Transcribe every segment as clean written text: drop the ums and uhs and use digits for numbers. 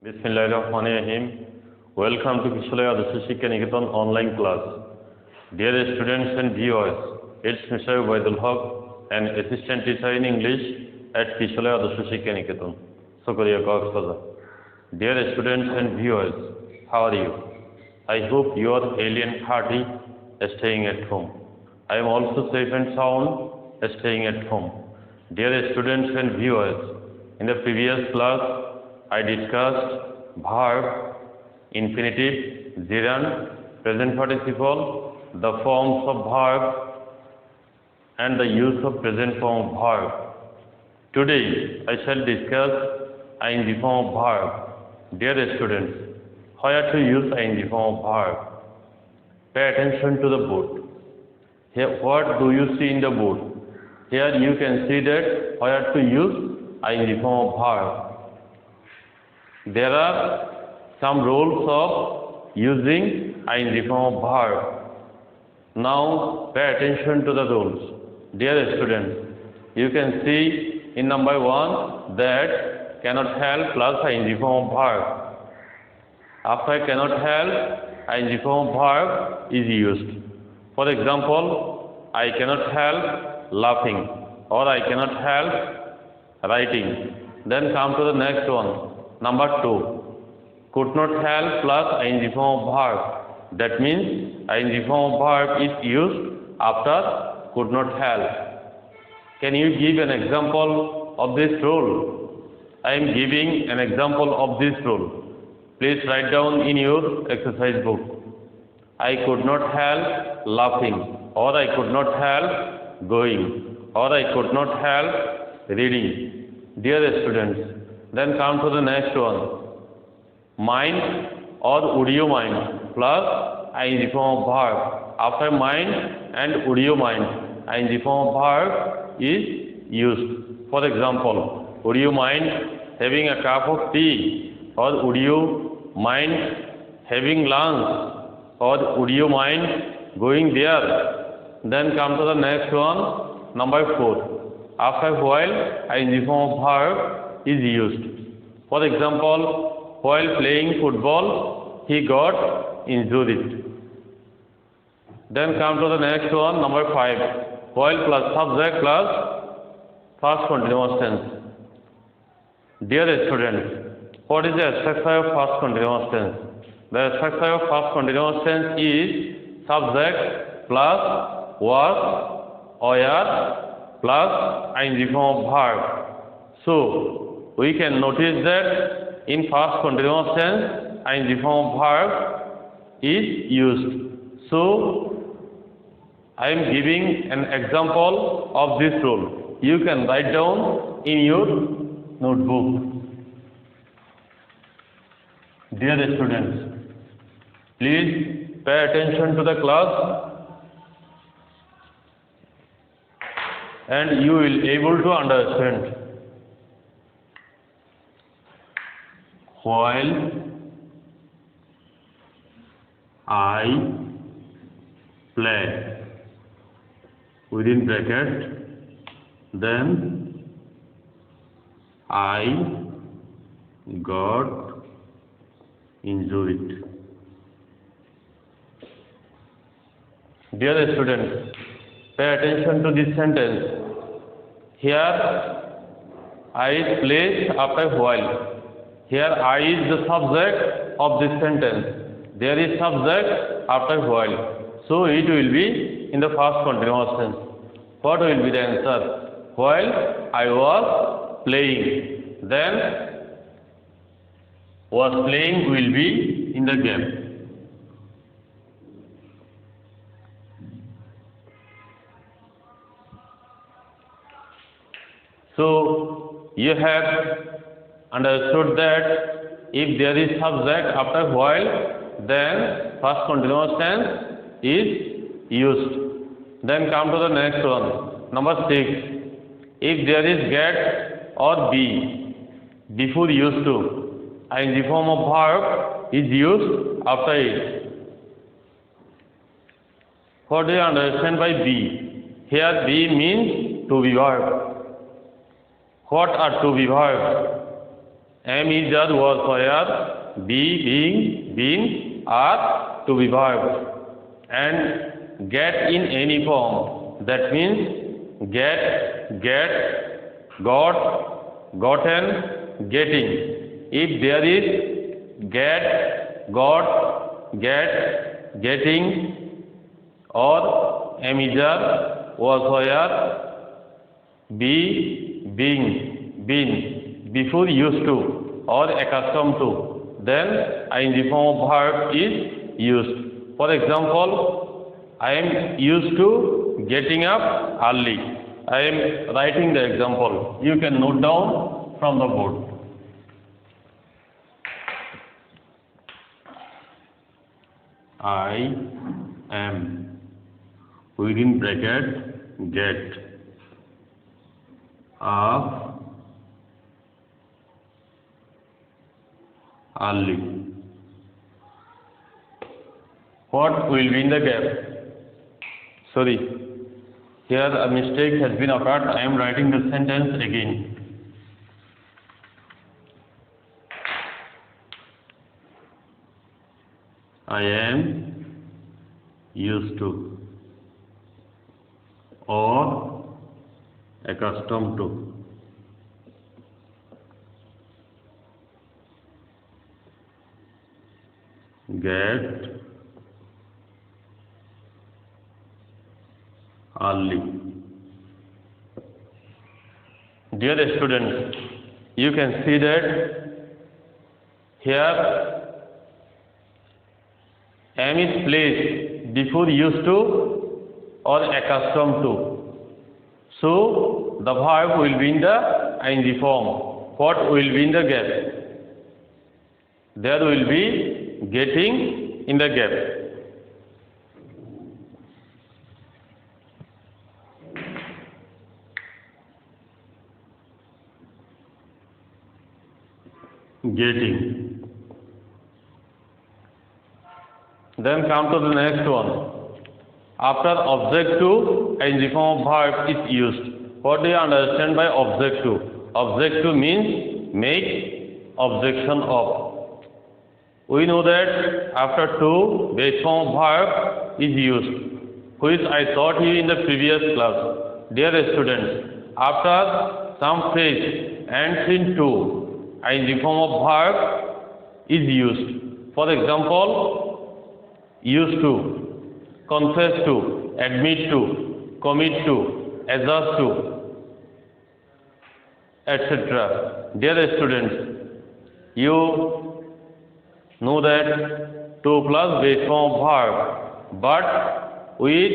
Bismillahirrahmanirrahim. Welcome to Kishaloya Niketan online class. Dear students and viewers, it's Mr. Obidul Hoque, an assistant teacher in English at Kishaloya Niketan, Chakaria, Bazar. Dear students and viewers, how are you? I hope you are healthy and hearty, staying at home. I am also safe and sound, staying at home. Dear students and viewers, in the previous class, I discussed verb, infinitive, gerund, present participle, the forms of verb, and the use of present form of verb. Today, I shall discuss ing form of verb. Dear students, where to use ing form of verb? Pay attention to the board. Here, what do you see in the board? Here you can see that where to use ing form of verb. There are some rules of using ing form of verb. Now pay attention to the rules. Dear students, you can see in number 1 that cannot help plus ing form of verb. After cannot help, ing form of verb is used. For example, I cannot help laughing, or I cannot help writing. Then come to the next one. Number 2, could not help plus ing form of verb. That means ing form of verb is used after could not help. Can you give an example of this rule? I am giving an example of this rule. Please write down in your exercise book. I could not help laughing, or I could not help going, or I could not help reading. Dear students, then come to the next one. Mind or would you mind plus ing form of verb. After mind and would you mind, ing form of verb is used. For example, would you mind having a cup of tea, or would you mind having lunch, or would you mind going there? Then come to the next one, number 4. After while, ing form of verb is used. For example, while playing football, he got injured. Then come to the next one, number 5. While plus subject plus past continuous tense. Dear students, what is the structure of past continuous tense? The structure of past continuous tense is subject plus was, were plus ing form of verb. So, we can notice that in past continuous tense, ing form of verb is used. So, I am giving an example of this rule. You can write down in your notebook. Dear students, please pay attention to the class, and you will able to understand. While I play, within bracket, then I got injured. Dear students, pay attention to this sentence. Here I is placed after while. Here I is the subject of this sentence. There is subject after while. So it will be in the past continuous tense. What will be the answer? While I was playing. Then was playing will be in the game. So you have understood that if there is subject after while, then past continuous tense is used. Then come to the next one, number 6. If there is get or be before used to, ing form of verb is used after it. What do you understand by be? Here be means to be verb. What are to be verbs? Am, is, are, was, were, be, being, been, are to be verbs. And get in any form. That means get, got, gotten, getting. If there is get, got, get, getting, or am, is, are, was, were, be, being, been, before used to or accustomed to, then ing form of verb is used. For example, I am used to getting up early. I am writing the example. You can note down from the board. I am, within bracket, get up early. What will be in the gap? Sorry, here a mistake has been occurred. I am writing the sentence again. I am used to or accustomed to get early. Dear students, you can see that here am is placed before used to or accustomed to. So the verb will be in the ing form. What will be in the gap? There will be getting in the gap. Getting. Then come to the next one. After object to, ing form of verb is used. What do you understand by object to? Object to means make objection of. We know that after to, base form of verb is used, which I taught you in the previous class. Dear students, after some phrase ends in to, ing form of verb is used. For example, used to, confess to, admit to, commit to, adjust to, etc. Dear students, you know that to plus base form of verb, but with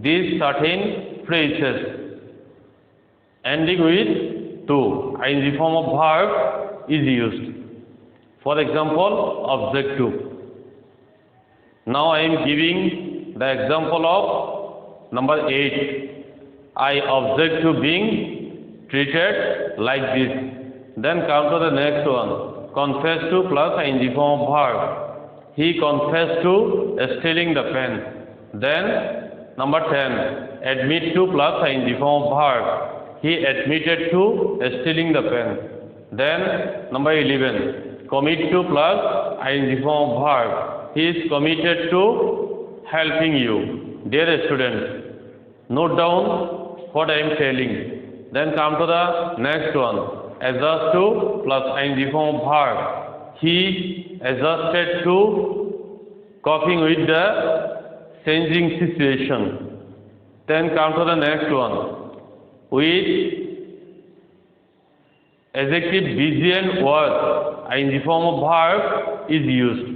these certain phrases ending with to, ing form of verb is used. For example, object to. Now I am giving the example of number 8. I object to being treated like this. Then come to the next one. Confess to plus ing form of verb. He confessed to stealing the pen. Then number 10. Admit to plus ing form of verb. He admitted to stealing the pen. Then number 11. Commit to plus ing form of verb. He is committed to helping you. Dear students, note down what I am telling. Then come to the next one. Adjust to plus ing form of verb. He adjusted to coping with the changing situation. Then come to the next one. With adjective busy and was, ing form of verb is used.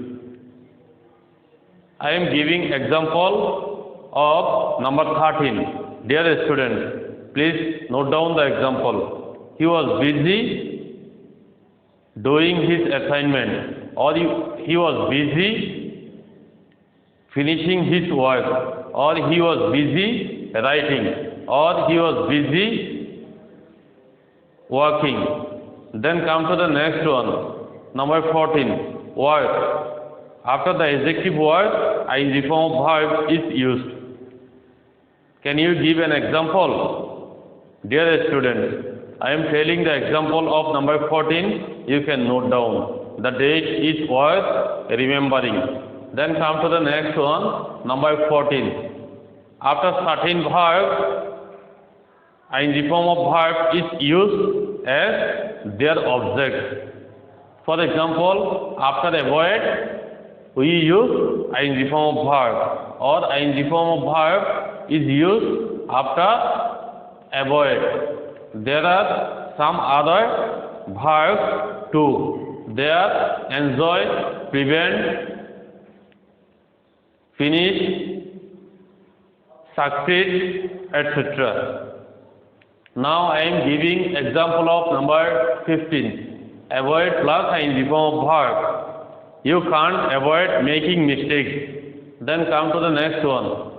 I am giving example of number 13. Dear students, please note down the example. He was busy doing his assignment, or he was busy finishing his work, or he was busy writing, or he was busy working. Then come to the next one, number 14, work. After the adjective word, ing form of verb is used. Can you give an example? Dear students, I am telling the example of number 14. You can note down. The date is worth remembering. Then come to the next one, number 14. After certain verb, ing form of verb is used as their object. For example, after avoid, we use ing form of verb, or ing form of verb is used after avoid. There are some other verbs too. They are enjoy, prevent, finish, succeed, etc. Now I am giving example of number 15. Avoid plus ing form of verb. You can't avoid making mistakes. Then come to the next one.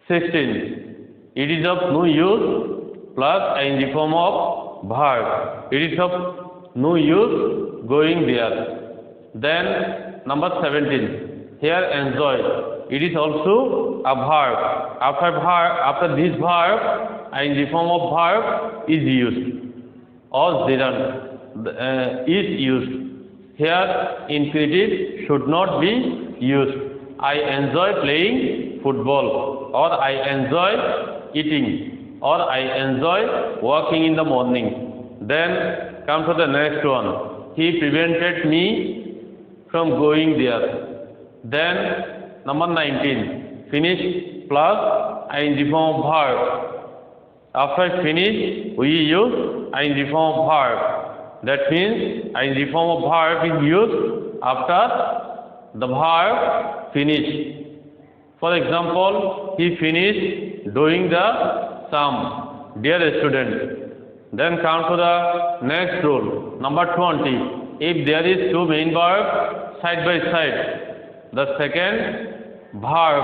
16. It is of no use plus ing form of verb. It is of no use going there. Then number 17. Here enjoy. It is also a verb. After this verb, ing form of verb is used, or gerund is used. Here infinitive should not be used. I enjoy playing football, or I enjoy eating, or I enjoy walking in the morning. Then come to the next one. He prevented me from going there. Then number 19. Finish plus ing form of verb. After finish, we use ing form of verb. That means ing form of verb is used after the verb finish. For example, he finished doing the sum. Dear student. Then come to the next rule. Number 20. If there is two main verbs side by side, the second verb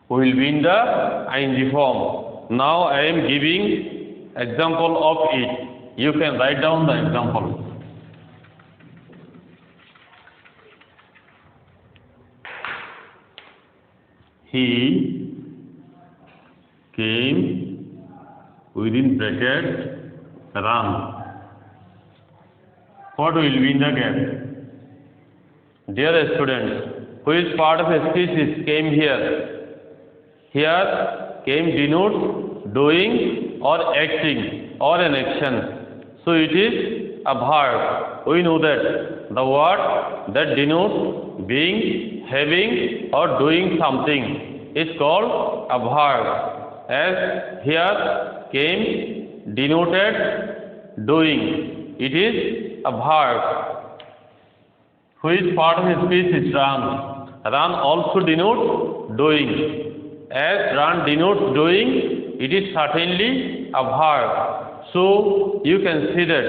will be in the ing form. Now I am giving example of it. You can write down the example. He came within bracket run. What will be in the gap? Dear students, which part of a speech is came here? Here, came denotes doing or acting or an action. So it is a verb. We know that the word that denotes being, having or doing something is called a verb. As here, came denoted doing. It is a verb. Which part of a speech is run? Run also denotes doing. As run denotes doing, it is certainly a verb. So you can see that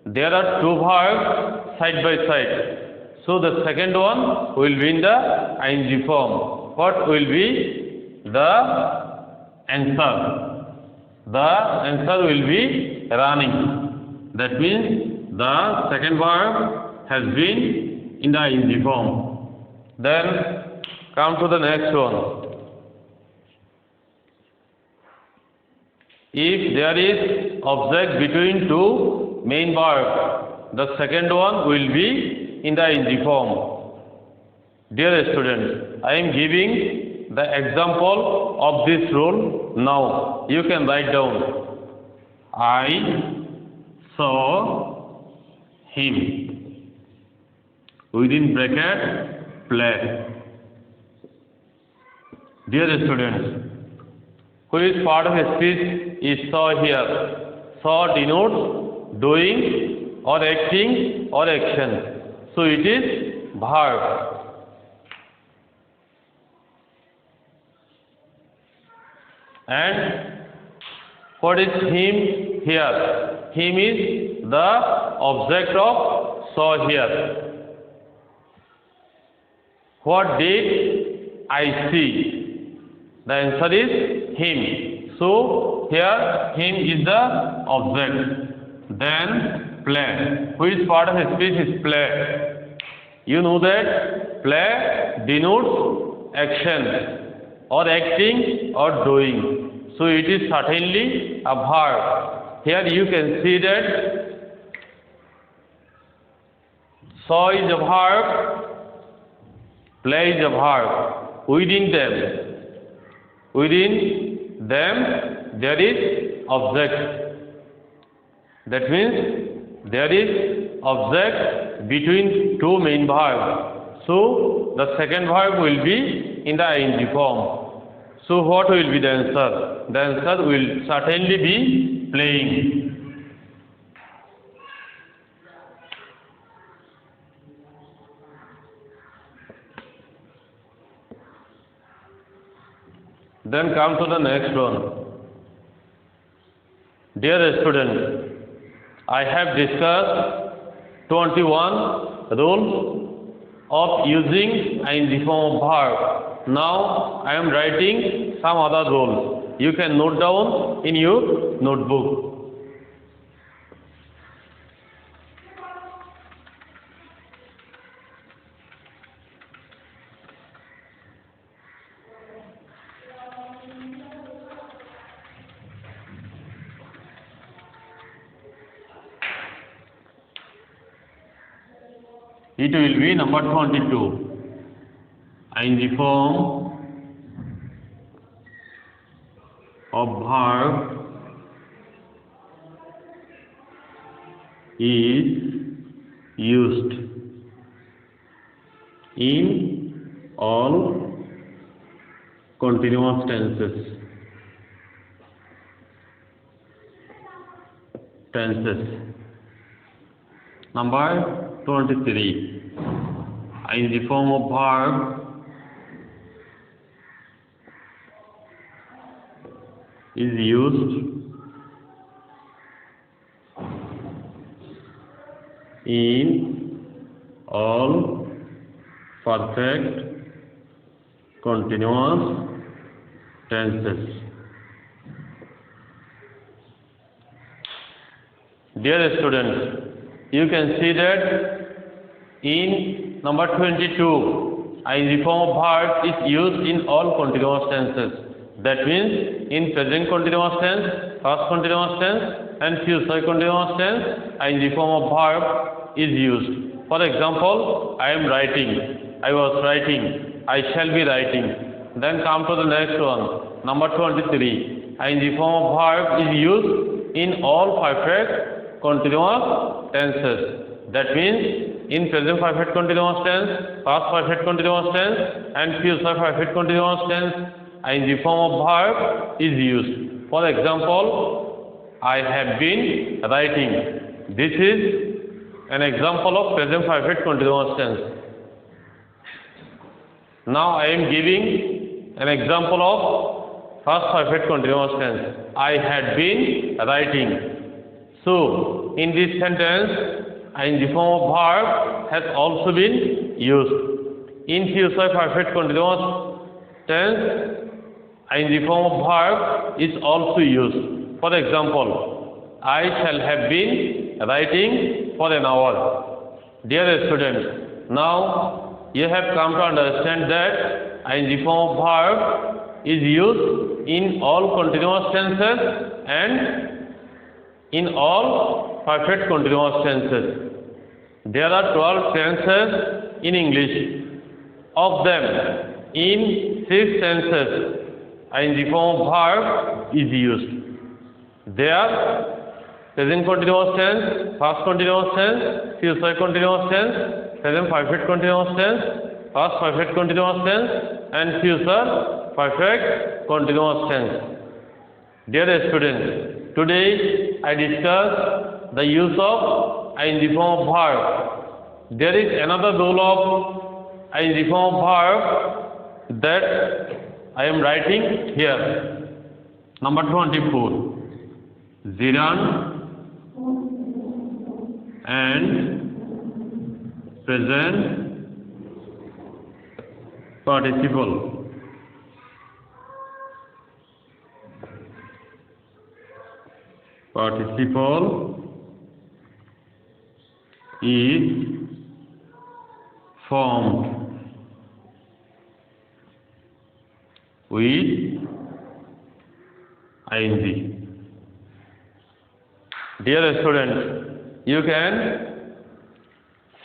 there are two verbs side by side. So the second one will be in the ing form. What will be the answer? The answer will be running. That means the second verb has been in the ing form. Then come to the next one. If there is object between two main verbs, the second one will be in the ing form. Dear students, I am giving the example of this rule now. You can write down. I saw him within bracket play. Dear students, which part of a speech is saw here? Saw denotes doing or acting or action. So it is verb. And what is him here? Him is the object of saw here. What did I see? The answer is him. So here him is the object. Then play. Which part of a speech is play? You know that play denotes action or acting or doing. So it is certainly a verb. Here you can see that saw is a verb, play is a verb. Within them there is object. That means there is object between two main verbs. So the second verb will be in the ing form. So what will be the answer? The answer will certainly be playing. Then come to the next one. Dear students, I have discussed 21 rules of using ing form of verb. Now I am writing some other rules. You can note down in your notebook. It will be number 22. Ing form of verb is used in all continuous tenses. Number 23. In the form of verb is used in all perfect continuous tenses. Dear students, you can see that in number 22, ing form of verb is used in all continuous tenses. That means in present continuous tense, past continuous tense, and future continuous tense, ing form of verb is used. For example, I am writing, I was writing, I shall be writing. Then come to the next one, number 23. Ing form of verb is used in all perfect continuous tenses. That means in present perfect continuous tense, past perfect continuous tense, and future perfect continuous tense, ing form of verb is used. For example, I have been writing. This is an example of present perfect continuous tense. Now I am giving an example of past perfect continuous tense. I had been writing. So in this sentence, ing form of verb has also been used. In future perfect continuous tense, ing form of verb is also used. For example, I shall have been writing for an hour. Dear students, now you have come to understand that ing form of verb is used in all continuous tenses and in all perfect continuous tenses. There are 12 tenses in English. Of them, in 6 tenses, ing form of verb is used. They are present continuous tense, past continuous tense, future continuous tense, present perfect continuous tense, past perfect continuous tense, and future perfect continuous tense. Dear students, today I discuss the use of ing form of verb. There is another rule of ing form of verb that I am writing here. Number 24. Gerund and present participle. Participle is formed with ing. Dear students, you can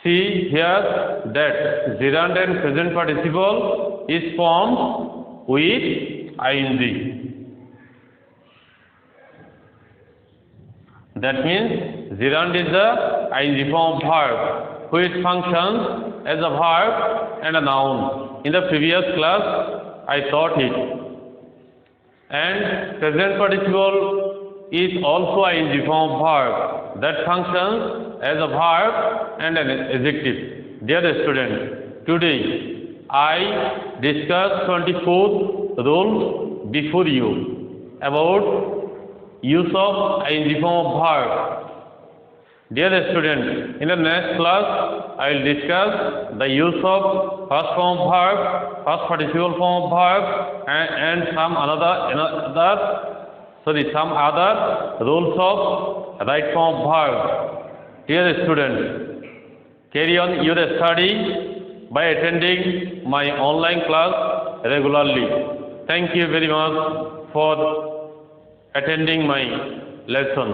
see here that gerund and present participle is formed with ing. That means gerund is the ing form of verb which functions as a verb and a noun. In the previous class I taught it. And present participle is also ing form of verb that functions as a verb and an adjective. Dear students, today I discuss 24th rules before you about use of ing form of verb. Dear students, in the next class I will discuss the use of first form of verb, first participle form of verb, and some other rules of right form of verb. Dear students, carry on your study by attending my online class regularly. Thank you very much for attending my lesson.